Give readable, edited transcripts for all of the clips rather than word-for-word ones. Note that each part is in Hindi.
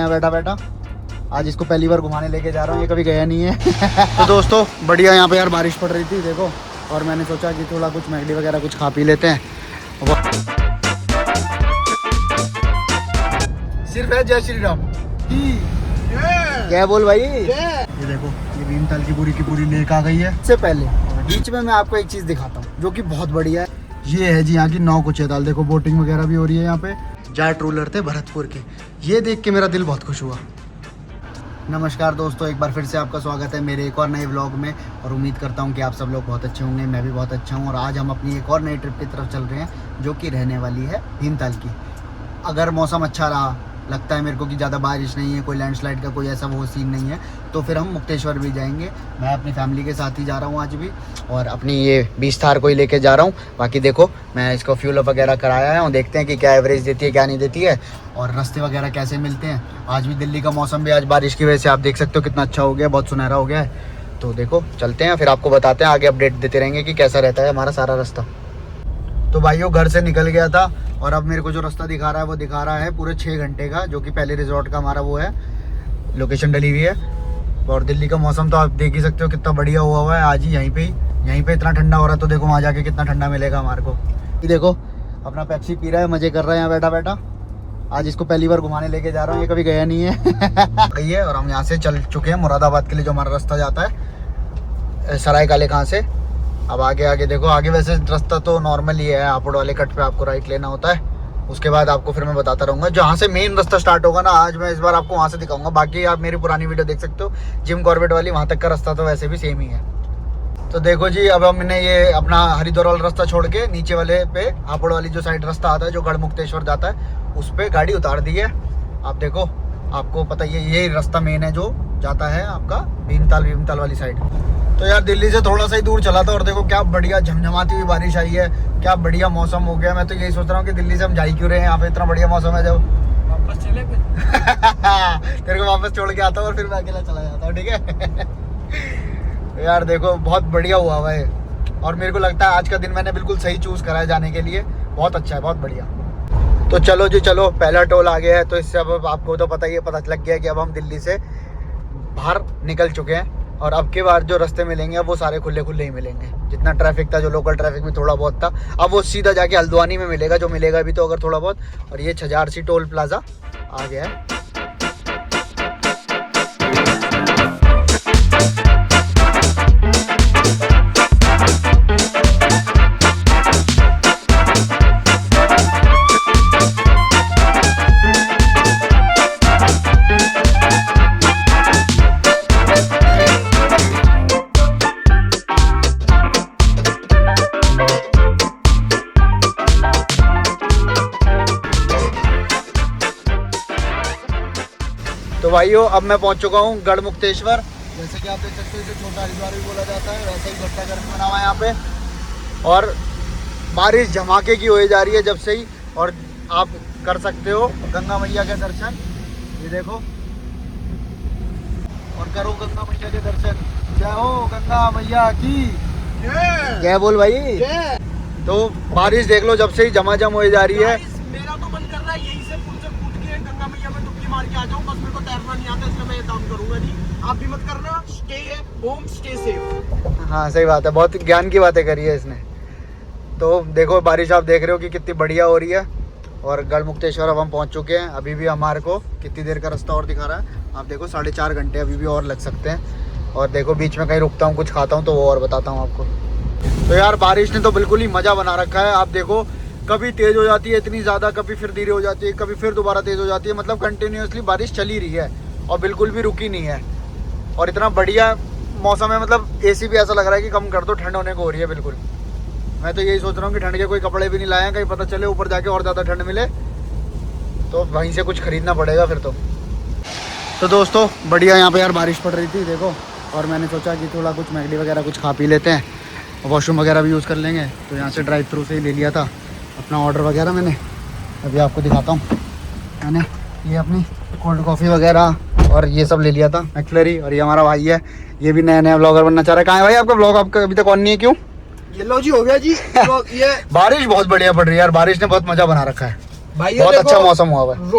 यहाँ बैठा बैठा। आज इसको पहली बार घुमाने लेके जा रहा हूँ, ये कभी गया नहीं है। तो दोस्तों बढ़िया, यहाँ पे यार बारिश पड़ रही थी देखो, और मैंने सोचा कि थोड़ा कुछ मैगडी वगैरह कुछ खा पी लेते हैं। सिर्फ है जय श्री राम क्या बोल भाई। ये देखो ये भीमताल की पूरी लेक आ गई है। इससे पहले बीच में मैं आपको एक चीज दिखाता हूँ जो कि बहुत बढ़िया है। ये है जी यहाँ की नाव कुचेताल, देखो बोटिंग वगैरह भी हो रही है यहाँ पे। जाट रूलर थे भरतपुर के, ये देख के मेरा दिल बहुत खुश हुआ। नमस्कार दोस्तों, एक बार फिर से आपका स्वागत है मेरे एक और नए व्लॉग में, और उम्मीद करता हूँ कि आप सब लोग बहुत अच्छे होंगे। मैं भी बहुत अच्छा हूँ, और आज हम अपनी एक और नई ट्रिप की तरफ चल रहे हैं जो कि रहने वाली है भीमताल की। अगर मौसम अच्छा रहा, लगता है मेरे को कि ज़्यादा बारिश नहीं है, कोई लैंडस्लाइड का कोई ऐसा वो सीन नहीं है, तो फिर हम मुक्तेश्वर भी जाएंगे। मैं अपनी फैमिली के साथ ही जा रहा हूँ आज भी, और अपनी ये 20 थार को ही लेके जा रहा हूँ। बाकी देखो मैं इसको फ्यूल अप वगैरह कराया है, और देखते हैं कि क्या एवरेज देती है क्या नहीं देती है, और रास्ते वगैरह कैसे मिलते हैं। आज भी दिल्ली का मौसम भी आज बारिश की वजह से आप देख सकते हो कितना अच्छा हो गया, बहुत सुनहरा हो गया है। तो देखो चलते हैं, फिर आपको बताते हैं, आगे अपडेट देते रहेंगे कि कैसा रहता है हमारा सारा रास्ता। तो भाइयों घर से निकल गया था, और अब मेरे को जो रास्ता दिखा रहा है वो दिखा रहा है पूरे 6 घंटे का, जो कि पहले रिजॉर्ट का हमारा वो है, लोकेशन डली हुई है। और दिल्ली का मौसम तो आप देख ही सकते हो कितना बढ़िया हुआ है आज ही। यहीं पे इतना ठंडा हो रहा है, तो देखो वहाँ जाके कितना ठंडा मिलेगा हमारे को। ये देखो अपना पेप्सी पी रहा है, मजे कर रहा है यहाँ बैठा बैठा। आज इसको पहली बार घुमाने लेके जा रहा हूँ, ये कभी गया नहीं है। और हम यहाँ से चल चुके हैं मुरादाबाद के लिए, जो हमारा रास्ता जाता है सराय काले खां से। अब आगे देखो, आगे वैसे रास्ता तो नॉर्मल ही है, हापुड़ वाले कट पे आपको राइट लेना होता है। उसके बाद आपको फिर मैं बताता रहूँगा जहाँ से मेन रास्ता स्टार्ट होगा ना, आज मैं इस बार आपको वहाँ से दिखाऊंगा। बाकी आप मेरी पुरानी वीडियो देख सकते हो, जिम कॉर्बेट वाली, वहाँ तक का रास्ता तो वैसे भी सेम ही है। तो देखो जी, अब हमने ये अपना हरिद्वार वाला रास्ता छोड़ के नीचे वाले पे हापुड़ वाली जो साइड रास्ता आता है, जो गढ़ मुक्तेश्वर जाता है, उस पर गाड़ी उतार दी है। आप देखो, आपको पता ही है ये रास्ता मेन है जो जाता है आपका भीमताल वाली साइड। तो यार दिल्ली से थोड़ा सा ही दूर चला था, और देखो क्या बढ़िया झमझमाती हुई बारिश आई है, क्या बढ़िया मौसम हो गया। मैं तो यही सोच रहा हूँ कि दिल्ली से हम जा ही क्यों रहे हैं, यहाँ पे इतना बढ़िया मौसम है। जब वापस चले तेरे को वापस छोड़ के आता हूँ और फिर मैं अकेला चला जाता हूँ, ठीक है। यार देखो बहुत बढ़िया हुआ है, और मेरे को लगता है आज का दिन मैंने बिल्कुल सही चूज करा है जाने के लिए। बहुत अच्छा है, बहुत बढ़िया। तो चलो जी चलो, पहला टोल आ गया है, तो इससे अब आपको तो पता लग गया है कि अब हम दिल्ली से बाहर निकल चुके हैं, और अब के बाद जो रास्ते मिलेंगे अब वो सारे खुले ही मिलेंगे। जितना ट्रैफिक था, जो लोकल ट्रैफिक भी थोड़ा बहुत था, अब वो सीधा जाके हल्द्वानी में मिलेगा, जो मिलेगा भी तो अगर थोड़ा बहुत। और ये छजारसी टोल प्लाजा आ गया है। तो भाइयों अब मैं पहुंच चुका हूं गढ़ मुक्तेश्वर। जैसे कि आप देख सकते हो इसे छोटा हरिद्वार भी बोला जाता है, वैसे ही घट्टा गर्म बना हुआ है यहाँ पे। और बारिश धमाके की हो जा रही है जब से ही, और आप कर सकते हो गंगा मैया के दर्शन। ये देखो, और करो गंगा मैया के दर्शन। जय हो गंगा मैया की जय बोल भाई। तो बारिश देख लो जब से ही झमाझम हो जा रही है। मेरा तो मन कर रहा है यहीं से पुल से कूद के गंगा मैया में डुबकी मार के आ जाऊं, बस मेरे को तैरना नहीं आता, इसलिए मैं ये काम करूंगा नहीं। आप भी मत करना, स्टे होम स्टे सेफ। हाँ सही बात है, बहुत ज्ञान की बातें करी है इसने। तो देखो बारिश आप देख रहे हो कि कितनी बढ़िया हो रही है, और गढ़ मुक्तेश्वर अब हम पहुंच चुके हैं। अभी भी हमारे को कितनी देर का रास्ता और दिखा रहा है, आप देखो 4.5 घंटे अभी भी और लग सकते हैं। और देखो बीच में कहीं रुकता हूँ, कुछ खाता हूँ, तो वो और बताता हूँ आपको। तो यार बारिश ने तो बिल्कुल ही मज़ा बना रखा है। आप देखो कभी तेज़ हो जाती है इतनी ज़्यादा, कभी फिर धीरे हो जाती है, कभी फिर दोबारा तेज़ हो जाती है। मतलब कंटिन्यूसली बारिश चल ही रही है, और बिल्कुल भी रुकी नहीं है। और इतना बढ़िया मौसम है, मतलब एसी भी ऐसा लग रहा है कि कम कर दो, ठंड होने को हो रही है बिल्कुल। मैं तो यही सोच रहा हूँ कि ठंड के कोई कपड़े भी नहीं लाए हैं, कहीं पता चले ऊपर जाके और ज़्यादा ठंड मिले तो वहीं से कुछ खरीदना पड़ेगा फिर तो दोस्तों बढ़िया यहाँ पे यार बारिश पड़ रही थी देखो, और मैंने सोचा कि थोड़ा कुछ मैगडी वगैरह कुछ खा पी लेते हैं, वॉशरूम वगैरह भी यूज़ कर लेंगे। तो यहाँ से ड्राइव थ्रू से ही ले लिया था अपना ऑर्डर वगैरह। मैंने अभी आपको दिखाता हूँ, मैंने ये अपनी कोल्ड कॉफ़ी वगैरह और ये सब ले लिया था मैकफ्लरी। और ये हमारा भाई है, ये भी नया ब्लॉगर बनना चाह रहा है। कहाँ है भाई आपका ब्लॉग? आपका अभी तक ऑन नहीं है, क्यों? ये लो जी, हो गया जी। ये बारिश बहुत बढ़िया पड़ रही है यार, बारिश ने बहुत मजा बना रखा है भाई, बहुत अच्छा मौसम हुआ है।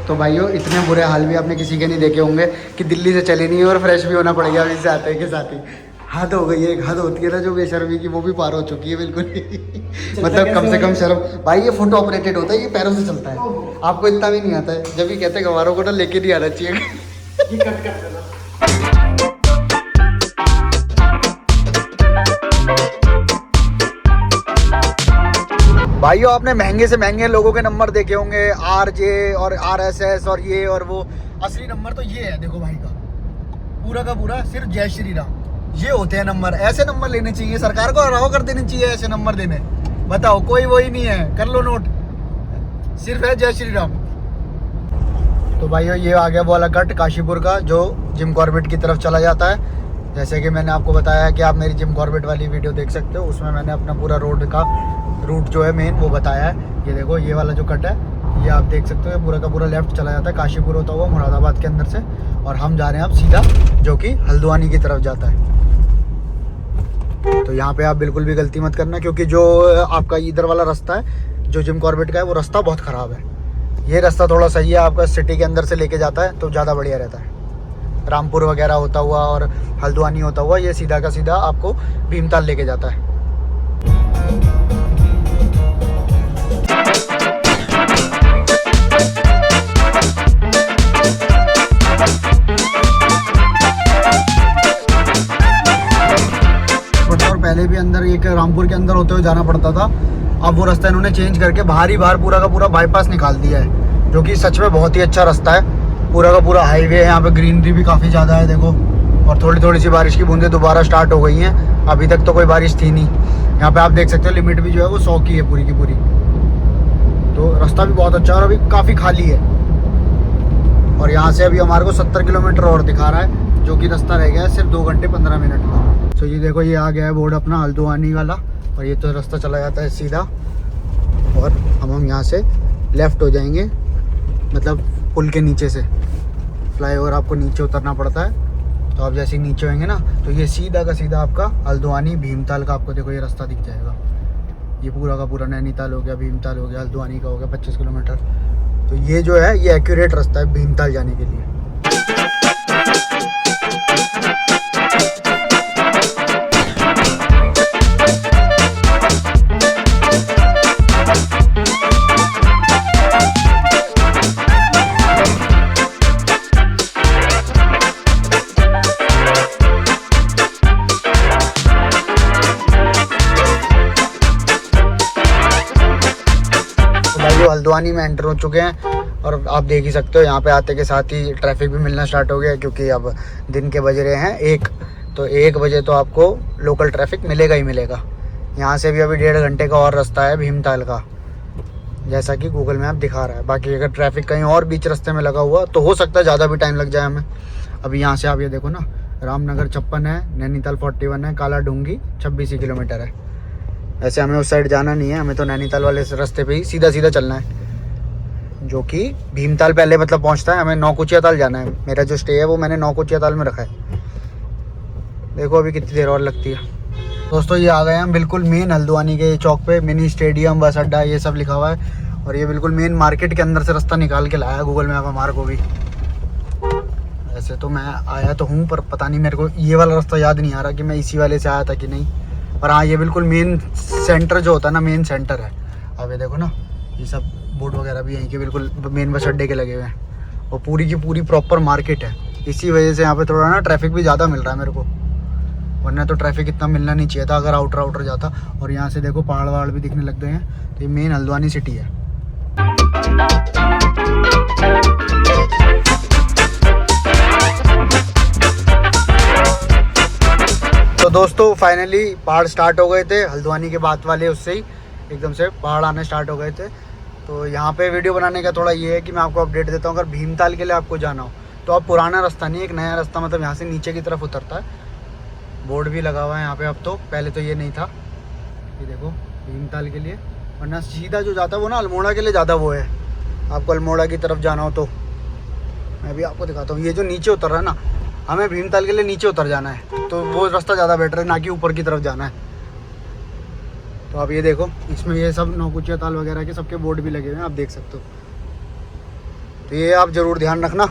तो भाइयों इतने बुरे हाल भी आपने किसी के नहीं देखे होंगे कि दिल्ली से चले नहीं और फ्रेश भी होना पड़ेगा अभी से आते के साथ ही। हद हो गई है, एक हद होती है ना जो बेशर्मी की, वो भी पार हो चुकी है बिल्कुल मतलब कम से कम शर्म। भाई ये फुट ऑपरेटेड होता है, ये पैरों से चलता है, आपको इतना भी नहीं आता है। जब भी कहते हैं गवारों को ना लेके नहीं आना चाहिए ये कट कर देना। भाइयों आपने महंगे से महंगे लोगों के नंबर देखे होंगे, RJ और RSS और ये और वो। असली नंबर तो ये है, देखो भाई का पूरा का पूरा सिर्फ जय श्री राम, ये होते हैं नंबर। ऐसे नंबर लेने चाहिए, सरकार को अलाउ कर देने चाहिए ऐसे नंबर देने। बताओ कोई वही नहीं है, कर लो नोट, सिर्फ है जय श्री राम। तो भाइयों ये आ गया वो वाला कट काशीपुर का जो जिम कॉर्बेट की तरफ चला जाता है। जैसे कि मैंने आपको बताया कि आप मेरी जिम कॉर्बेट वाली वीडियो देख सकते हो, उसमें मैंने अपना पूरा रोड का रूट जो है मेन वो बताया है। ये देखो ये वाला जो कट है ये आप देख सकते हो, पूरा का पूरा लेफ्ट चला जाता है काशीपुर होता हुआ मुरादाबाद के अंदर से, और हम जा रहे हैं अब सीधा जो कि हल्द्वानी की तरफ जाता है। तो यहाँ पे आप बिल्कुल भी गलती मत करना, क्योंकि जो आपका इधर वाला रास्ता है जो जिम कॉर्बेट का है वो रास्ता बहुत ख़राब है। ये रास्ता थोड़ा सही है, आपका सिटी के अंदर से लेके जाता है तो ज़्यादा बढ़िया रहता है। रामपुर वगैरह होता हुआ और हल्द्वानी होता हुआ ये सीधा का सीधा आपको भीमताल लेके जाता है। और पहले भी अंदर एक रामपुर के अंदर होते हुए जाना पड़ता था, अब वो रास्ता इन्होंने चेंज करके बाहर ही बाहर पूरा का पूरा बाईपास निकाल दिया है, जो कि सच में बहुत ही अच्छा रास्ता है। पूरा का पूरा हाईवे है, यहाँ पे ग्रीनरी भी काफ़ी ज़्यादा है देखो, और थोड़ी थोड़ी सी बारिश की बूंदें दोबारा स्टार्ट हो गई हैं। अभी तक तो कोई बारिश थी नहीं। यहाँ पे आप देख सकते हो लिमिट भी जो है वो 100 की है पूरी की पूरी। तो रास्ता भी बहुत अच्छा है और अभी काफ़ी खाली है। और यहाँ से अभी हमारे को 70 किलोमीटर और दिखा रहा है, जो कि रास्ता रह गया है सिर्फ 2 घंटे 15 मिनट का। तो ये देखो ये आ गया है बोर्ड अपना हल्द्वानी वाला, और ये तो रास्ता चला जाता है सीधा, और हम यहाँ से लेफ़्ट हो जाएंगे, मतलब पुल के नीचे से फ्लाईओवर आपको नीचे उतरना पड़ता है। तो आप जैसे ही नीचे होंगे ना तो ये सीधा का सीधा आपका हल्द्वानी भीमताल का आपको देखो ये रास्ता दिख जाएगा। ये पूरा का पूरा नैनीताल हो गया, भीमताल हो गया, हल्द्वानी का हो गया 25 किलोमीटर। तो ये जो है ये एक्यूरेट रास्ता है भीमताल जाने के लिए। हल्द्वानी में एंटर हो चुके हैं, और आप देख ही सकते हो यहाँ पे आते के साथ ही ट्रैफिक भी मिलना स्टार्ट हो गया, क्योंकि अब दिन के बज रहे हैं 1, तो 1 बजे तो आपको लोकल ट्रैफिक मिलेगा ही मिलेगा। यहाँ से भी अभी 1.5 घंटे का और रास्ता है भीमताल का, जैसा कि गूगल मैप दिखा रहा है। बाकी अगर ट्रैफिक कहीं और बीच रास्ते में लगा हुआ तो हो सकता है ज़्यादा भी टाइम लग जाए हमें। अभी यहाँ से आप ये देखो ना, रामनगर 56 है, नैनीताल 41 है, काला डूंगी 26 किलोमीटर है। ऐसे हमें उस साइड जाना नहीं है, हमें तो नैनीताल वाले रास्ते पे ही सीधा सीधा चलना है, जो कि भीमताल पहले मतलब पहुंचता है। हमें नौकुचिया ताल जाना है, मेरा जो स्टे है वो मैंने नौकुचिया ताल में रखा है। देखो अभी कितनी देर और लगती है। दोस्तों ये आ गए हम बिल्कुल मेन हल्द्वानी के चौक पे, मिनी स्टेडियम, बस अड्डा, ये सब लिखा हुआ है, और ये बिल्कुल मेन मार्केट के अंदर से रास्ता निकाल के लाया गूगल मैप हमारे को भी। ऐसे तो मैं आया तो हूँ, पर पता नहीं मेरे को ये वाला रास्ता याद नहीं आ रहा कि मैं इसी वाले से आया था कि नहीं। पर हाँ ये बिल्कुल मेन सेंटर जो होता है ना, मेन सेंटर है। अब ये देखो ना ये सब बोर्ड वगैरह भी यहीं के बिल्कुल मेन बस अड्डे के लगे हुए हैं, और पूरी की पूरी प्रॉपर मार्केट है। इसी वजह से यहाँ पे थोड़ा ना ट्रैफिक भी ज़्यादा मिल रहा है मेरे को, वरना तो ट्रैफिक इतना मिलना नहीं चाहिए था अगर आउटर जाता। और यहाँ से देखो पहाड़ वहाड़ भी दिखने लग गए हैं, तो ये मेन हल्द्वानी सिटी है। तो दोस्तों फाइनली पहाड़ स्टार्ट हो गए थे हल्द्वानी के बाद वाले, उससे ही एकदम से पहाड़ आने स्टार्ट हो गए थे। तो यहाँ पे वीडियो बनाने का थोड़ा ये है कि मैं आपको अपडेट देता हूँ, अगर भीमताल के लिए आपको जाना हो तो अब पुराना रास्ता नहीं, एक नया रास्ता मतलब यहाँ से नीचे की तरफ उतरता है। बोर्ड भी लगा हुआ है यहाँ पे अब तो, पहले तो ये नहीं था। ये देखो भीमताल के लिए, वरना सीधा जो जाता है वो ना अल्मोड़ा के लिए ज़्यादा वो है। आपको अल्मोड़ा की तरफ जाना हो तो मैं भी आपको दिखाता हूँ। ये जो नीचे उतर रहा है ना, हमें भीमताल के लिए नीचे उतर जाना है, तो वो रास्ता ज़्यादा बेटर है, ना कि ऊपर की तरफ जाना है। तो आप ये देखो इसमें ये सब नौकुचिया ताल वगैरह के सबके बोर्ड भी लगे हुए हैं, आप देख सकते हो। तो ये आप ज़रूर ध्यान रखना।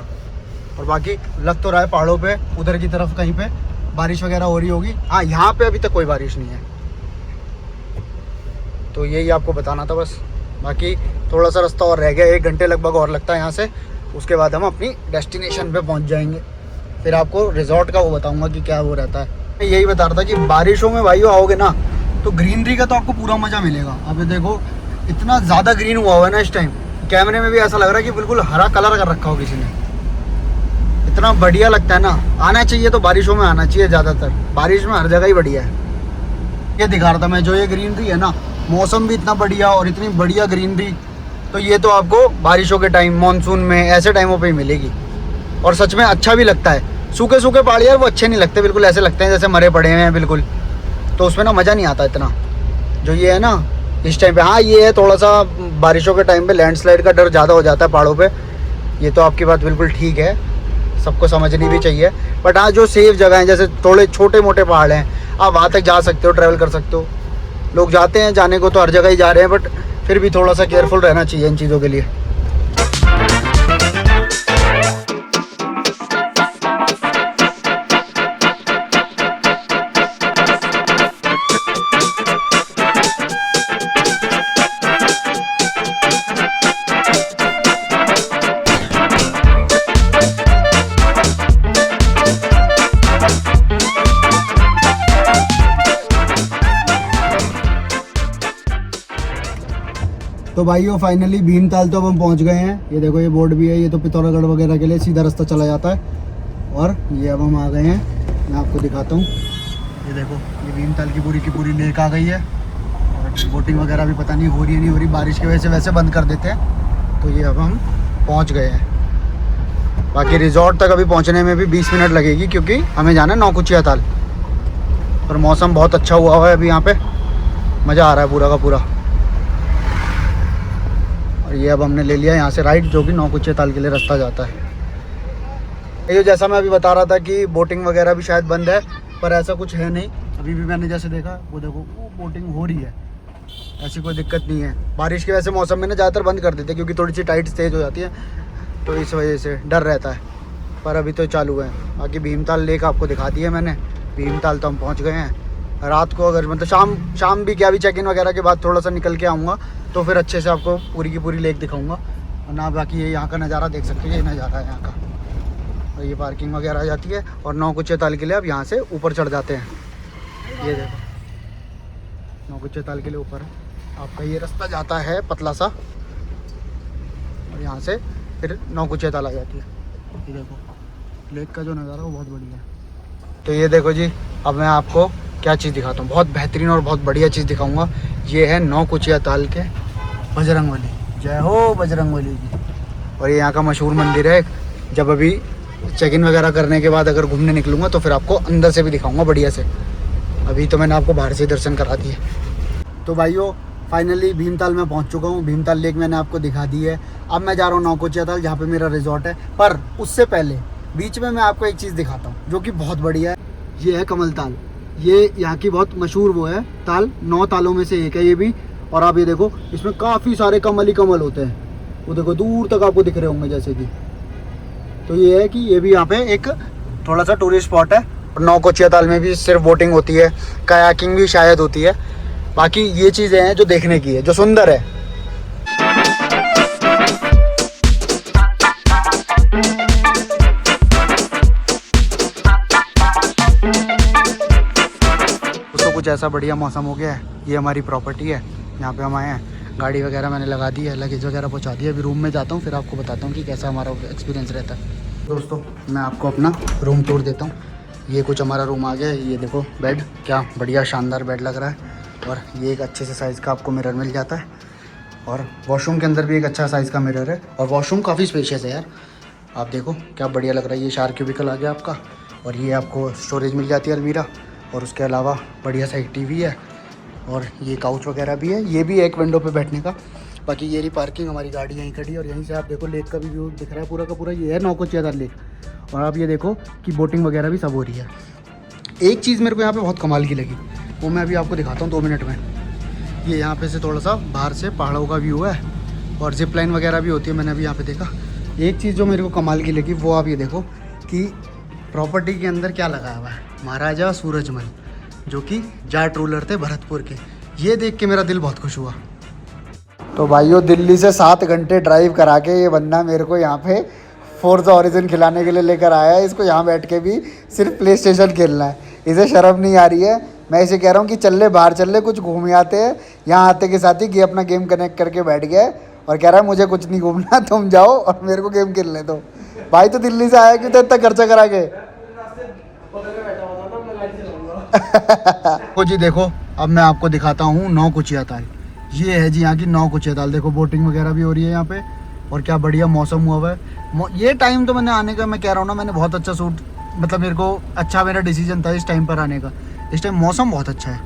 और बाकी लग तो रहा है पहाड़ों पे उधर की तरफ कहीं पे बारिश वगैरह हो रही होगी। हाँ, यहाँ पे अभी तक कोई बारिश नहीं है, तो यही आपको बताना था बस। बाकी थोड़ा सा रास्ता और रह गया, 1 घंटे लगभग और लगता है यहाँ से। उसके बाद हम अपनी डेस्टिनेशन पे पहुँच जाएंगे। फिर आपको रिजॉर्ट का वो बताऊँगा कि क्या वो रहता है। मैं यही बता रहा था कि बारिशों में भाइयों आओगे ना तो ग्रीनरी का तो आपको पूरा मज़ा मिलेगा। अब ये देखो इतना ज़्यादा ग्रीन हुआ हुआ है ना इस टाइम, कैमरे में भी ऐसा लग रहा है कि बिल्कुल हरा कलर कर रखा हो किसी ने। इतना बढ़िया लगता है ना, आना चाहिए तो बारिशों में आना चाहिए ज़्यादातर। बारिश में हर जगह ही बढ़िया है। ये दिखा रहा था मैं, जो ये ग्रीनरी है ना, मौसम भी इतना बढ़िया और इतनी बढ़िया ग्रीनरी, तो ये तो आपको बारिशों के टाइम, मानसून में, ऐसे टाइमों पे ही मिलेगी। और सच में अच्छा भी लगता है। सूखे सूखे पहाड़ यार वो अच्छे नहीं लगते, बिल्कुल ऐसे लगते हैं जैसे मरे पड़े हुए हैं बिल्कुल, तो उसमें ना मज़ा नहीं आता इतना। जो ये है ना इस टाइम पे, हाँ ये है थोड़ा सा बारिशों के टाइम पे लैंडस्लाइड का डर ज़्यादा हो जाता है पहाड़ों पे, ये तो आपकी बात बिल्कुल ठीक है, सबको समझनी भी चाहिए। बट हाँ, जो सेफ जगह हैं, जैसे थोड़े छोटे मोटे पहाड़ हैं, आप वहाँ तक जा सकते हो, ट्रैवल कर सकते हो। लोग जाते हैं, जाने को तो हर जगह ही जा रहे हैं, बट फिर भी थोड़ा सा केयरफुल रहना चाहिए इन चीज़ों के लिए। तो भाइयों फाइनली भीमताल तो अब हम पहुंच गए हैं। ये देखो ये बोर्ड भी है, ये तो पिथौरागढ़ वगैरह के लिए सीधा रास्ता चला जाता है। और ये अब हम आ गए हैं, मैं आपको दिखाता हूँ। ये देखो ये भीमताल की पूरी लेक आ गई है। और बोटिंग वगैरह भी पता नहीं हो रही है नहीं हो रही, बारिश की वजह से वैसे बंद कर देते हैं। तो ये अब हम पहुँच गए हैं। बाकी रिजॉर्ट तक अभी पहुँचने में भी 20 मिनट लगेगी, क्योंकि हमें जाना है नौकुचिया ताल। और मौसम बहुत अच्छा हुआ है अभी यहाँ पे, मज़ा आ रहा है पूरा का पूरा। ये अब हमने ले लिया यहाँ से राइट, जो कि नौकुचिया ताल के लिए रास्ता जाता है। ये जैसा मैं अभी बता रहा था कि बोटिंग वगैरह भी शायद बंद है, पर ऐसा कुछ है नहीं। अभी भी मैंने जैसे देखा, वो देखो वो बोटिंग हो रही है, ऐसी कोई दिक्कत नहीं है। बारिश के वैसे मौसम में ना ज़्यादातर बंद कर देते हैं, क्योंकि थोड़ी सी टाइट तेज हो जाती है, तो इस वजह से डर रहता है। पर अभी तो चालू है। बाकी भीमताल लेक आपको दिखा दी है मैंने। भीमताल तो हम पहुँच गए हैं। रात को अगर मतलब शाम भी क्या, भी चेक इन वगैरह के बाद थोड़ा सा निकल के आऊँगा, तो फिर अच्छे से आपको पूरी की पूरी लेक दिखाऊंगा। और ना बाकी ये यहाँ का नज़ारा देख सकते हैं, ये नज़ारा है यहाँ का। और ये पार्किंग वगैरह आ जाती है। और नौकुचिया ताल के लिए अब यहाँ से ऊपर चढ़ जाते हैं। ये देखो नौकुचिया ताल के लिए ऊपर आपका ये रास्ता जाता है पतला सा, और यहाँ से फिर नौकुचिया ताल आ जाती है। ये देखो लेक का जो नज़ारा वो बहुत बढ़िया है। तो ये देखो जी, अब मैं आपको क्या चीज़ दिखाता हूँ, बहुत बेहतरीन और बहुत बढ़िया चीज़ दिखाऊंगा। ये है नौकुचिया ताल के बजरंगबली। जय हो बजरंगबली जी। और ये यहाँ का मशहूर मंदिर है। जब अभी चेक इन वगैरह करने के बाद अगर घूमने निकलूँगा तो फिर आपको अंदर से भी दिखाऊंगा बढ़िया से। अभी तो मैंने आपको बाहर से दर्शन करा दिए। तो भाइयों फाइनली भीमताल में पहुँच चुका हूँ। भीमताल लेक मैंने आपको दिखा दी है। अब मैं जा रहा हूँ नौकुचिया ताल, जहाँ पर मेरा रिजॉर्ट है। पर उससे पहले बीच में मैं आपको एक चीज़ दिखाता हूँ जो कि बहुत बढ़िया है। ये है कमल ताल। ये यहाँ की बहुत मशहूर वो है ताल, 9 तालों में से एक है ये भी। और आप ये देखो इसमें काफ़ी सारे कमल ही कमल होते हैं, वो देखो दूर तक आपको दिख रहे होंगे जैसे कि। तो ये है कि ये भी यहाँ पे एक थोड़ा सा टूरिस्ट स्पॉट है। और नौकुचिया ताल में भी सिर्फ बोटिंग होती है, कायाकिंग भी शायद होती है। बाकी ये चीज़ें हैं जो देखने की है, जो सुंदर है। कुछ ऐसा बढ़िया मौसम हो गया है। ये हमारी प्रॉपर्टी है, यहाँ पे हम आए हैं। गाड़ी वगैरह मैंने लगा दी है, लगेज वगैरह पहुँचा दिया। अभी रूम में जाता हूँ, फिर आपको बताता हूँ कि कैसा हमारा एक्सपीरियंस रहता है। दोस्तों मैं आपको अपना रूम टूर देता हूँ। ये कुछ हमारा रूम आ गया है। ये देखो बेड, क्या बढ़िया शानदार बेड लग रहा है। और ये एक अच्छे से साइज़ का आपको मिरर मिल जाता है। और वॉशरूम के अंदर भी एक अच्छा साइज़ का मिरर है। और वॉशरूम काफ़ी स्पेशियस है यार, आप देखो क्या बढ़िया लग रहा है। ये शार्क क्यूबिकल आ गया आपका। और ये आपको स्टोरेज मिल जाती है अलमीरा। और उसके अलावा बढ़िया सा एक टीवी है। और ये काउच वगैरह भी है। ये भी एक विंडो पे बैठने का। बाकी ये रही पार्किंग, हमारी गाड़ी यहीं खड़ी है। और यहीं से आप देखो लेक का भी व्यू दिख रहा है पूरा का पूरा। ये है नौकुचिया ताल लेक। और आप ये देखो कि बोटिंग वगैरह भी सब हो रही है। एक चीज़ मेरे को यहाँ पे बहुत कमाल की लगी, वो मैं अभी आपको दिखाता हूँ 2 मिनट में। ये यहाँ पे से थोड़ा सा बाहर से पहाड़ों का व्यू है। और जिप लाइन वगैरह भी होती है, मैंने अभी यहाँ पे देखा। एक चीज़ जो मेरे को कमाल की लगी वो आप ये देखो कि प्रॉपर्टी के अंदर क्या लगाया हुआ है, महाराजा सूरजमल, जो कि जाट रूलर थे भरतपुर के। ये देख के मेरा दिल बहुत खुश हुआ। तो भाइयों, दिल्ली से 7 घंटे ड्राइव करा के ये बंदा मेरे को यहाँ पे फोर्जा हॉरिजन खिलाने के लिए लेकर आया है। इसको यहाँ बैठ के भी सिर्फ प्ले स्टेशन खेलना है, इसे शर्म नहीं आ रही है। मैं इसे कह रहा हूँ कि चल ले बाहर, चल ले कुछ घूम आते हैं। यहाँ आते के साथ ही ये अपना गेम कनेक्ट करके बैठ गया और कह रहा है मुझे कुछ नहीं घूमना, तुम जाओ और मेरे को गेम खेलने दो। भाई तो दिल्ली से आया क्यों तो इतना खर्चा करा के। तो जी देखो, अब मैं आपको दिखाता हूँ नौ कुचिया ताल। ये है जी यहाँ की नौ कुचिया ताल। देखो बोटिंग वगैरह भी हो रही है यहाँ पे और क्या बढ़िया मौसम हुआ हुआ है। ये टाइम तो मैंने आने का, मैं कह रहा हूँ ना, मैंने बहुत अच्छा सूट, मतलब मेरे को अच्छा, मेरा डिसीजन था इस टाइम पर आने का। इस टाइम मौसम बहुत अच्छा है।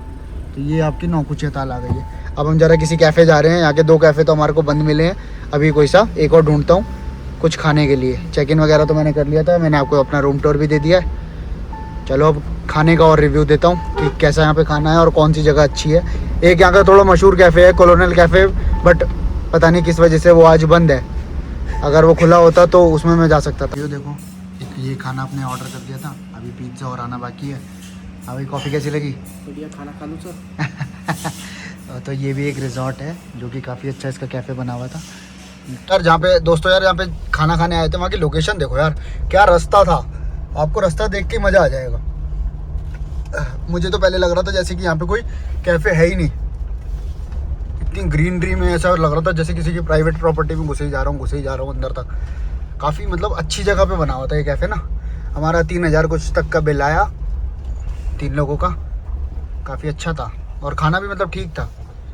तो ये आपकी नौ कुचिया ताल आ गई है। अब हम जरा किसी कैफ़े जा रहे हैं। यहाँ के 2 कैफ़े तो हमारे को बंद मिले हैं अभी, कोई सा एक और ढूंढता हूँ कुछ खाने के लिए। चेक इन वगैरह तो मैंने कर लिया था, मैंने आपको अपना रूम टूर भी दे दिया है। चलो अब खाने का और रिव्यू देता हूँ कि कैसा यहाँ पे खाना है और कौन सी जगह अच्छी है। एक यहाँ का थोड़ा मशहूर कैफ़े है, कॉलोनियल कैफ़े, बट पता नहीं किस वजह से वो आज बंद है। अगर वो खुला होता तो उसमें मैं जा सकता था। ये देखो, एक ये खाना आपने ऑर्डर कर दिया था, अभी पिज्ज़ा और आना बाकी है। अभी कॉफ़ी कैसी लगी? बढ़िया, खाना खा लूँ सर। तो ये भी एक रिजॉर्ट है जो कि काफ़ी अच्छा इसका कैफ़े बना हुआ था यार। जहाँ पे दोस्तों यार, यहाँ पे खाना खाने आए थे, वहाँ की लोकेशन देखो यार, क्या रास्ता था। आपको रास्ता देख के मज़ा आ जाएगा। मुझे तो पहले लग रहा था जैसे कि यहाँ पे कोई कैफ़े है ही नहीं। इतनी ग्रीनरी में ऐसा लग रहा था जैसे किसी की प्राइवेट प्रॉपर्टी में घुसे ही जा रहा हूँ अंदर तक। काफ़ी मतलब अच्छी जगह पे बना हुआ था ये कैफ़े ना। हमारा 3000 कुछ तक का बिल आया 3 लोगों का। काफ़ी अच्छा था और खाना भी मतलब ठीक था।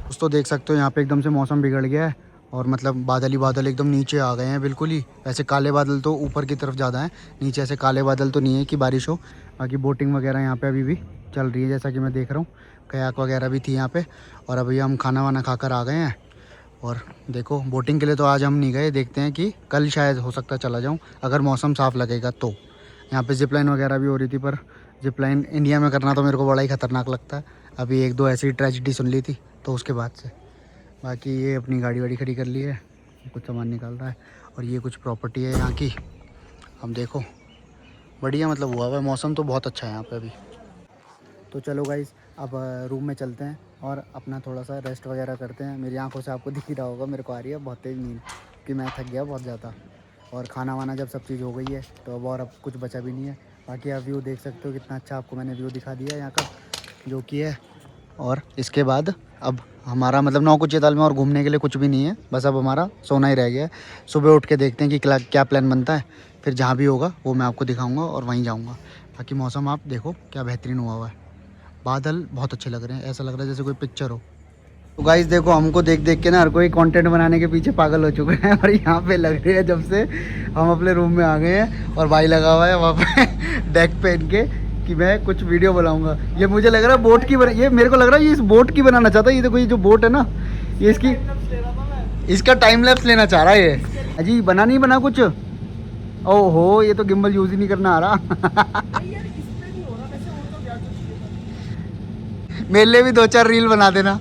कुछ तो देख सकते हो यहाँ पे एकदम से मौसम बिगड़ गया है और मतलब बादल ही बादल एकदम नीचे आ गए हैं बिल्कुल ही। ऐसे काले बादल तो ऊपर की तरफ ज़्यादा हैं, नीचे ऐसे काले बादल तो नहीं है कि बारिश हो। बाकी बोटिंग वगैरह यहाँ पे अभी भी चल रही है, जैसा कि मैं देख रहा हूँ। कयाक वगैरह भी थी यहाँ पे। और अभी हम खाना वाना खाकर आ गए हैं। और देखो, बोटिंग के लिए तो आज हम नहीं गए, देखते हैं कि कल शायद हो सकता चला जाऊँ अगर मौसम साफ़ लगेगा तो। यहाँ पे जिप लाइन वगैरह भी हो रही थी, पर जिप लाइन इंडिया में करना तो मेरे को बड़ा ही ख़तरनाक लगता है। अभी 1-2 ऐसी ट्रेजिडी सुन ली थी तो उसके बाद से। बाकी ये अपनी गाड़ी वाड़ी खड़ी कर ली है, कुछ सामान निकाल रहा है। और ये कुछ प्रॉपर्टी है यहाँ की। हम देखो बढ़िया मतलब हुआ है, मौसम तो बहुत अच्छा है यहाँ पे अभी। तो चलो गाइस, अब रूम में चलते हैं और अपना थोड़ा सा रेस्ट वगैरह करते हैं। मेरी आंखों से आपको दिख ही रहा होगा, मेरे को आ रही है बहुत तेज़ नींद कि मैं थक गया बहुत ज़्यादा। और खाना वाना जब सब चीज़ हो गई है तो अब कुछ बचा भी नहीं है। बाकी आप व्यू देख सकते हो कितना अच्छा आपको मैंने व्यू दिखा दिया यहाँ का, जो कि है। और इसके बाद अब हमारा मतलब नौ कुचिया ताल में और घूमने के लिए कुछ भी नहीं है, बस अब हमारा सोना ही रह गया है। सुबह उठ के देखते हैं कि क्या प्लान बनता है, फिर जहाँ भी होगा वो मैं आपको दिखाऊंगा और वहीं जाऊंगा। बाकी मौसम आप देखो क्या बेहतरीन हुआ है, बादल बहुत अच्छे लग रहे हैं, ऐसा लग रहा है जैसे कोई पिक्चर हो। तो गाइस देखो, हमको देख देख के ना हर कोई कंटेंट बनाने के पीछे पागल हो चुके हैं। और यहाँ पे लग रहे हैं जब से हम अपने रूम में आ गए हैं और भाई लगा हुआ है वहाँ पे डेक पहन के कि मैं कुछ वीडियो बनाऊंगा। ये मुझे लग रहा है बोट की ये मेरे को लग रहा है ये इस बोट की बनाना चाहता है। ये देखो, ये जो बोट है ना, ये इसका टाइम लैप्स लेना चाह रहा है ये। अजी बना नहीं बना कुछ? ओहो, ये तो गिम्बल यूज ही नहीं करना आ रहा। मेरे लिए भी 2-4 रील बना देना।